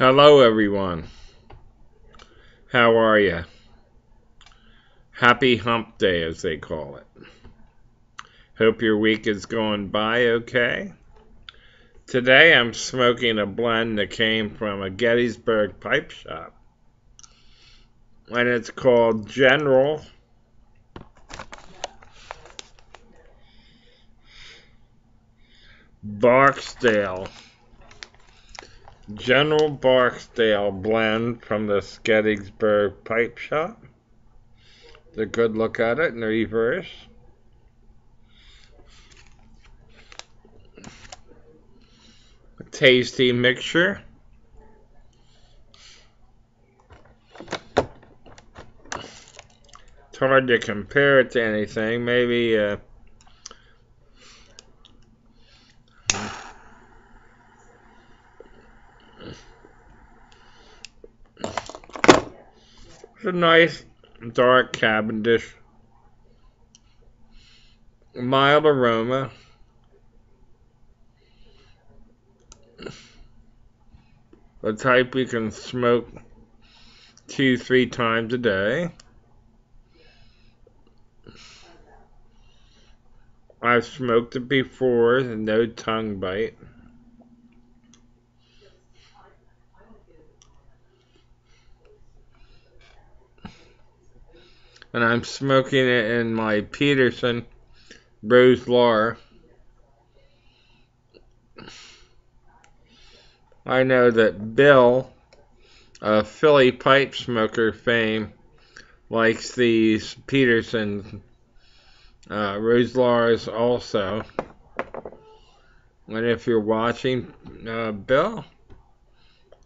Hello, everyone. How are you? Happy Hump Day, as they call it. Hope your week is going by okay. Today, I'm smoking a blend that came from a Gettysburg pipe shop, and it's called General Barksdale. General Barksdale blend from the Gettysburg pipe shop. It's a good look at it in the reverse. A tasty mixture. It's hard to compare it to anything. Maybe it's a nice dark Cavendish, mild aroma. The type you can smoke 2-3 times a day. I've smoked it before, and no tongue bite. And I'm smoking it in my Peterson Rose Laura. I know that Bill, of Philly pipe smoker fame, likes these Peterson Rose Lauras also. And if you're watching, Bill,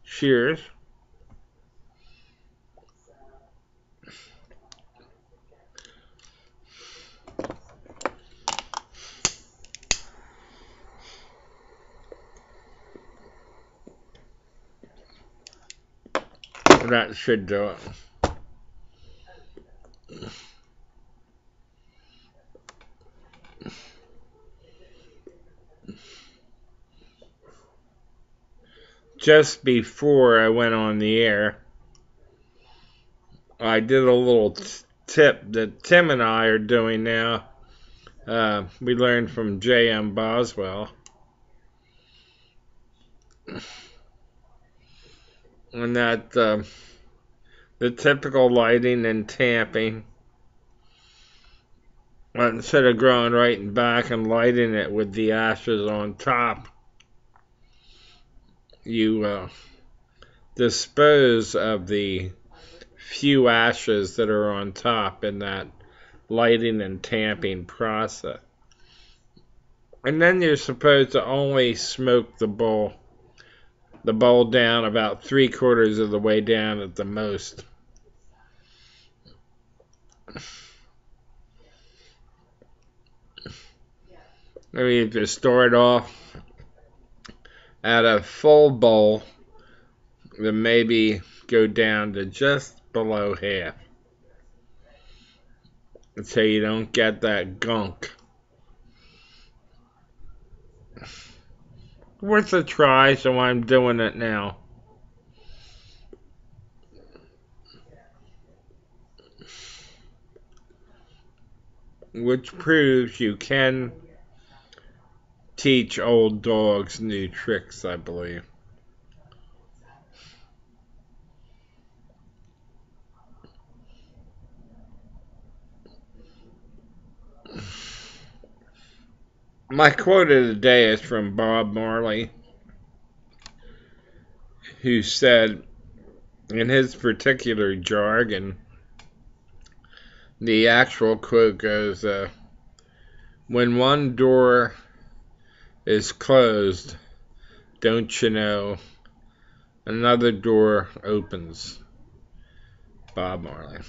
cheers. That should do it. Just before I went on the air, I did a little tip that Tim and I are doing now. We learned from J.M. Boswell. And that the typical lighting and tamping, instead of going right and back and lighting it with the ashes on top, you dispose of the few ashes that are on top in that lighting and tamping process. And then you're supposed to only smoke the bowl down about 3/4 of the way down at the most. Maybe you just start off at a full bowl, then maybe go down to just below half, so you don't get that gunk. Worth a try, so I'm doing it now. Which proves you can teach old dogs new tricks, I believe. My quote of the day is from Bob Marley, who said, in his particular jargon, the actual quote goes, when one door is closed, don't you know, another door opens. Bob Marley.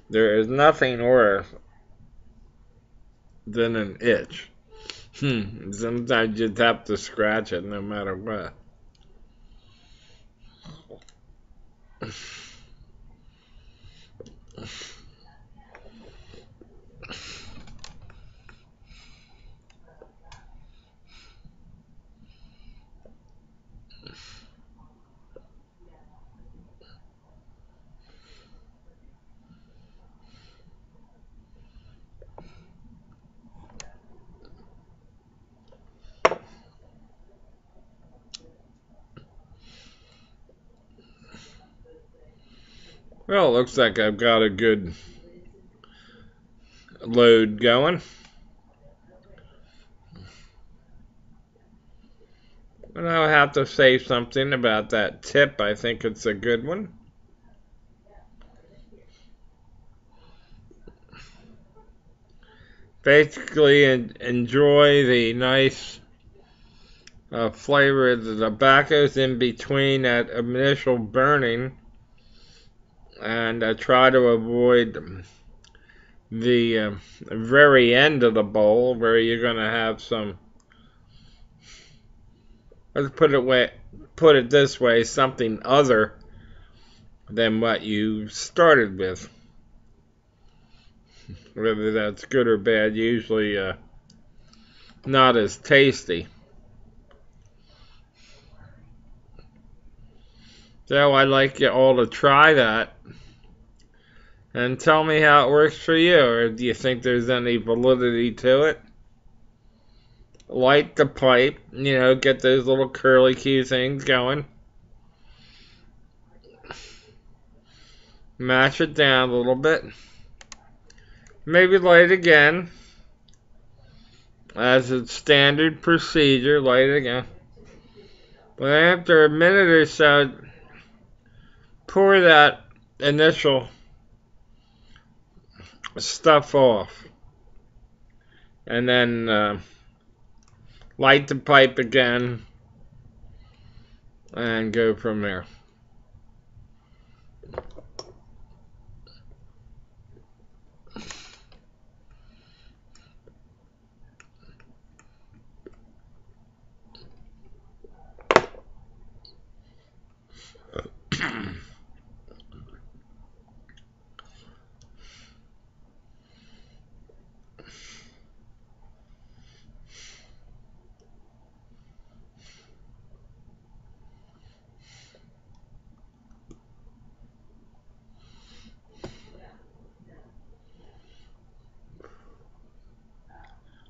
There is nothing worse than an itch. Sometimes you have to scratch it no matter what. Well, it looks like I've got a good load going. And I'll have to say something about that tip. I think it's a good one. Basically, enjoy the nice flavor of the tobaccos in between that initial burning, and try to avoid the very end of the bowl where you're going to have some, let's put it this way, something other than what you started with. Whether that's good or bad, usually not as tasty. So I'd like you all to try that and tell me how it works for you, or do you think there's any validity to it? Light the pipe, get those little curlicue things going. Mash it down a little bit. Maybe light again. As a standard procedure, light it again. But after a minute or so, pour that initial stuff off. And then light the pipe again and go from there.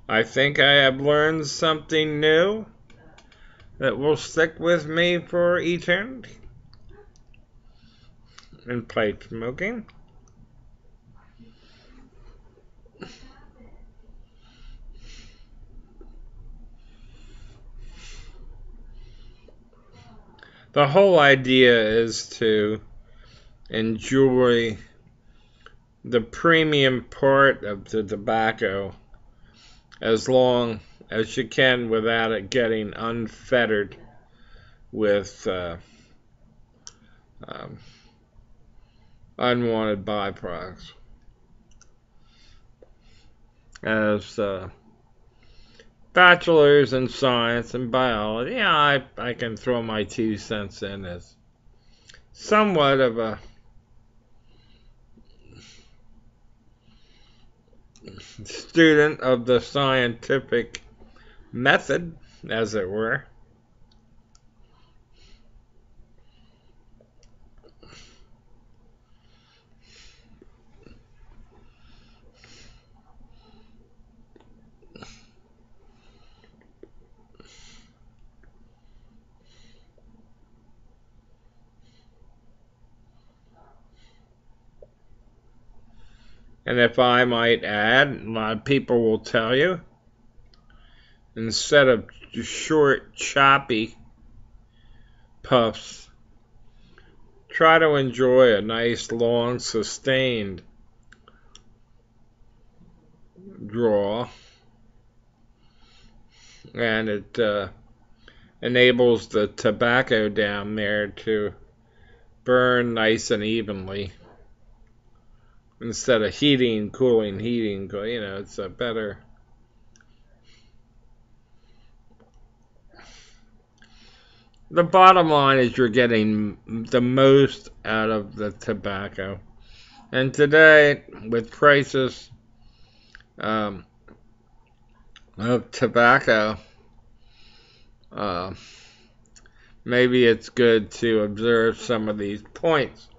I think I have learned something new that will stick with me for eternity in pipe smoking. The whole idea is to enjoy the premium part of the tobacco as long as you can without it getting unfettered with unwanted byproducts. As bachelors in science and biology, I can throw my 2 cents in as somewhat of a student of the scientific method, as it were. And if I might add, a lot of people will tell you, instead of short, choppy puffs, try to enjoy a nice, long, sustained draw. And it enables the tobacco down there to burn nice and evenly. Instead of heating, cooling, it's a better. The bottom line is you're getting the most out of the tobacco. And today, with prices of tobacco, maybe it's good to observe some of these points.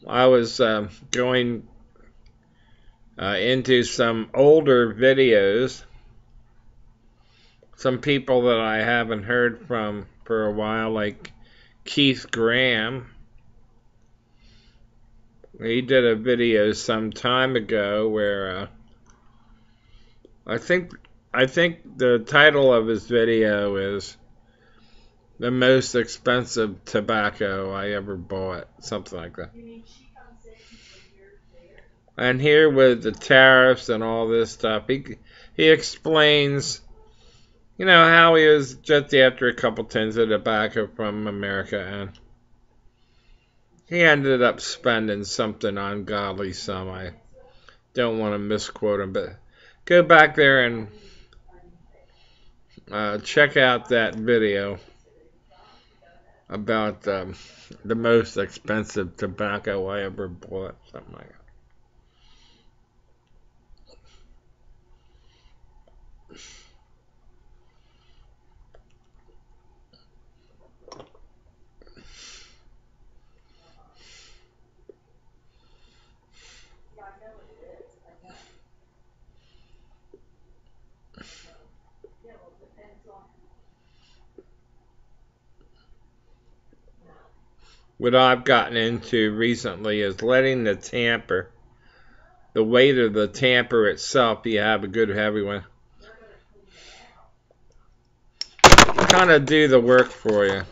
I was going into some older videos, some people that I haven't heard from for a while, like Keith Graham. He did a video some time ago where I think the title of his video is "The Most Expensive Tobacco I Ever Bought," something like that. And here with the tariffs and all this stuff, he explains, how he was just after a couple tins of tobacco from America, and he ended up spending something ungodly sum. I don't want to misquote him, but go back there and check out that video about the most expensive tobacco I ever bought, something like that. What I've gotten into recently is letting the tamper, the weight of the tamper itself, you have a good heavy one, kind of do the work for you.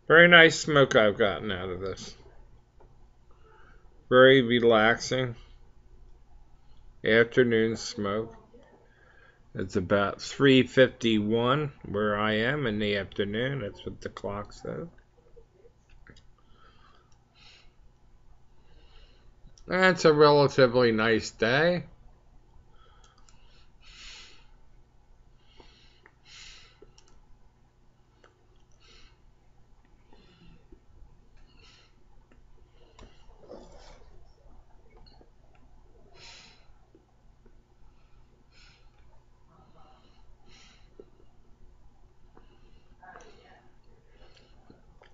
Very nice smoke I've gotten out of this. Very relaxing afternoon smoke. It's about 3:51 where I am in the afternoon. That's what the clock says. That's a relatively nice day.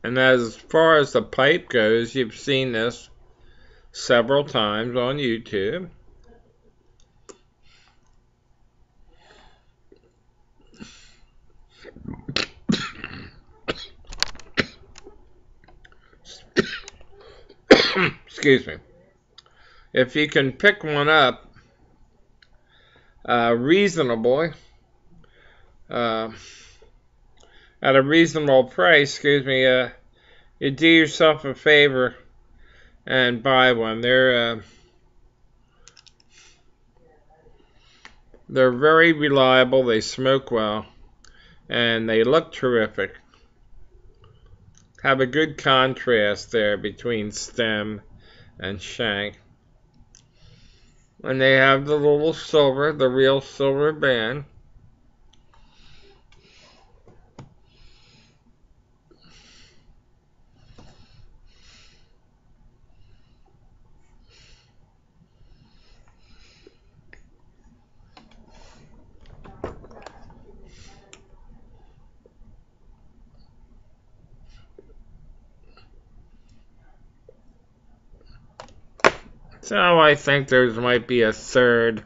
And as far as the pipe goes, you've seen this several times on YouTube. Excuse me. If you can pick one up reasonably, at a reasonable price, you do yourself a favor and buy one. They're very reliable. They smoke well, and they look terrific. Have a good contrast there between stem and shank. And they have the little silver, the real silver band. So I think there might be a third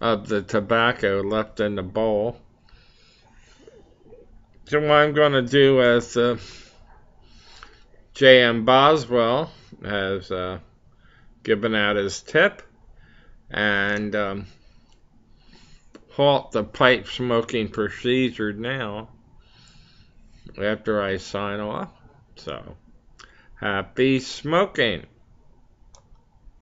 of the tobacco left in the bowl. So what I'm going to do is J.M. Boswell has given out his tip and halt the pipe smoking procedure now after I sign off. So, happy smoking.